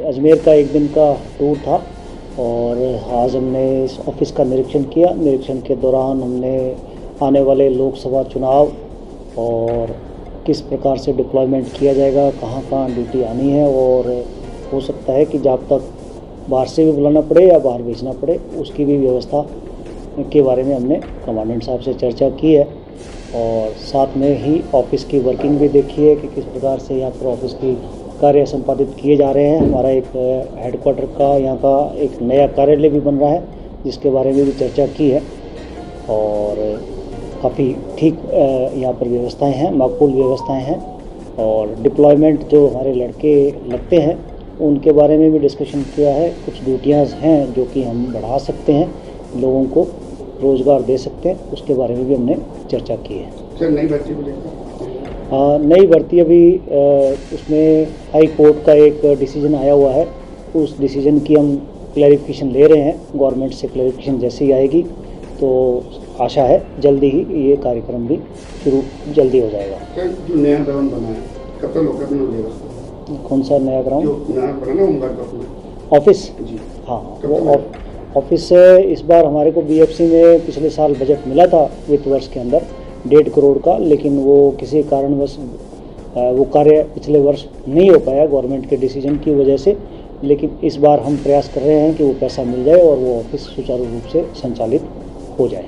अजमेर का एक दिन का टूर था और आज हमने इस ऑफिस का निरीक्षण किया। निरीक्षण के दौरान हमने आने वाले लोकसभा चुनाव और किस प्रकार से डिप्लॉयमेंट किया जाएगा, कहाँ कहाँ ड्यूटी आनी है और हो सकता है कि जब तक बाहर से भी बुलाना पड़े या बाहर भेजना पड़े उसकी भी व्यवस्था के बारे में हमने कमांडेंट साहब से चर्चा की है और साथ में ही ऑफिस की वर्किंग भी देखी है कि किस प्रकार से यहाँ पर ऑफिस की कार्य संपादित किए जा रहे हैं। हमारा एक हेडक्वार्टर का यहाँ का एक नया कार्यालय भी बन रहा है जिसके बारे में भी चर्चा की है और काफ़ी ठीक यहाँ पर व्यवस्थाएं हैं, माकूल व्यवस्थाएं हैं और डिप्लॉयमेंट जो हमारे लड़के लगते हैं उनके बारे में भी डिस्कशन किया है। कुछ ड्यूटियाँ हैं जो कि हम बढ़ा सकते हैं, लोगों को रोज़गार दे सकते हैं, उसके बारे में भी हमने चर्चा की है। सर, नई भर्ती को लेकर नई भर्ती अभी उसमें हाई कोर्ट का एक डिसीजन आया हुआ है, उस डिसीजन की हम क्लैरिफिकेशन ले रहे हैं। गवर्नमेंट से क्लैरिफिकेशन जैसे ही आएगी तो आशा है जल्दी ही ये कार्यक्रम भी शुरू जल्दी हो जाएगा। सर, जो नया भवन बना है कब तक लोकार्पण होगा? कौन सा नया ग्राउंड? जो नया बना ना होमगार्ड का ऑफिस जी, हाँ, वो ऑफिस इस बार हमारे को बीएफसी में पिछले साल बजट मिला था वित्त वर्ष के अंदर 1.5 करोड़ का, लेकिन वो किसी कारणवश वो कार्य पिछले वर्ष नहीं हो पाया गवर्नमेंट के डिसीजन की वजह से। लेकिन इस बार हम प्रयास कर रहे हैं कि वो पैसा मिल जाए और वो ऑफिस सुचारू रूप से संचालित हो जाए।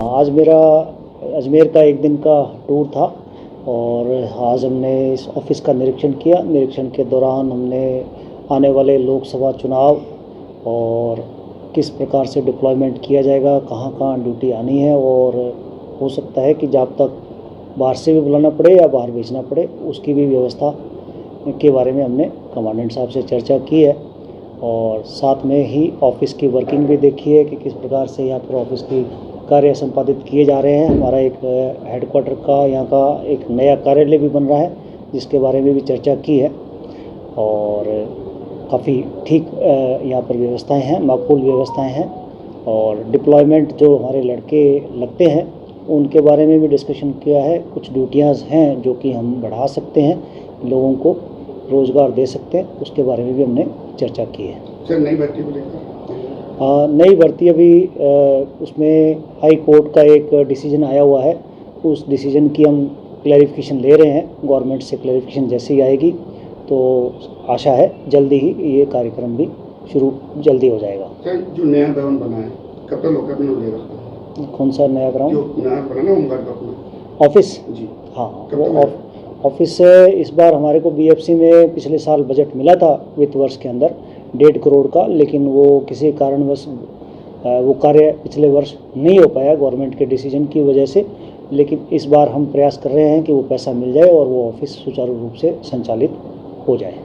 आज मेरा अजमेर का एक दिन का टूर था और आज हमने इस ऑफिस का निरीक्षण किया। निरीक्षण के दौरान हमने आने वाले लोकसभा चुनाव और किस प्रकार से डिप्लॉयमेंट किया जाएगा, कहाँ कहाँ ड्यूटी आनी है और हो सकता है कि जब तक बाहर से भी बुलाना पड़े या बाहर भेजना पड़े उसकी भी व्यवस्था के बारे में हमने कमांडेंट साहब से चर्चा की है और साथ में ही ऑफिस की वर्किंग भी देखी है कि किस प्रकार से यहाँ पर ऑफिस की कार्य संपादित किए जा रहे हैं। हमारा एक हेडक्वार्टर का यहाँ का एक नया कार्यालय भी बन रहा है जिसके बारे में भी चर्चा की है और काफ़ी ठीक यहाँ पर व्यवस्थाएं हैं, माकूल व्यवस्थाएं हैं और डिप्लॉयमेंट जो हमारे लड़के लगते हैं उनके बारे में भी डिस्कशन किया है। कुछ ड्यूटियाँ हैं जो कि हम बढ़ा सकते हैं, लोगों को रोज़गार दे सकते हैं, उसके बारे में भी हमने चर्चा की है। सर, नई भर्ती को लेकर नई भर्ती अभी उसमें हाई कोर्ट का एक डिसीजन आया हुआ है, उस डिसीजन की हम क्लैरिफिकेशन ले रहे हैं। गवर्नमेंट से क्लैरिफिकेशन जैसे ही आएगी तो आशा है जल्दी ही ये कार्यक्रम भी शुरू जल्दी हो जाएगा। सर, जो नया भवन बना है कब तक लोकार्पण होगा? कौन सा नया ग्राउंड? जो नया बना ना होमगार्ड का ऑफिस जी, हाँ, कब वो ऑफिस इस बार हमारे को बीएफसी में पिछले साल बजट मिला था वित्त वर्ष के अंदर 1.5 करोड़ का, लेकिन वो किसी कारणवश वो कार्य पिछले वर्ष नहीं हो पाया गवर्नमेंट के डिसीजन की वजह से। लेकिन इस बार हम प्रयास कर रहे हैं कि वो पैसा मिल जाए और वो ऑफिस सुचारू रूप से संचालित हो जाए।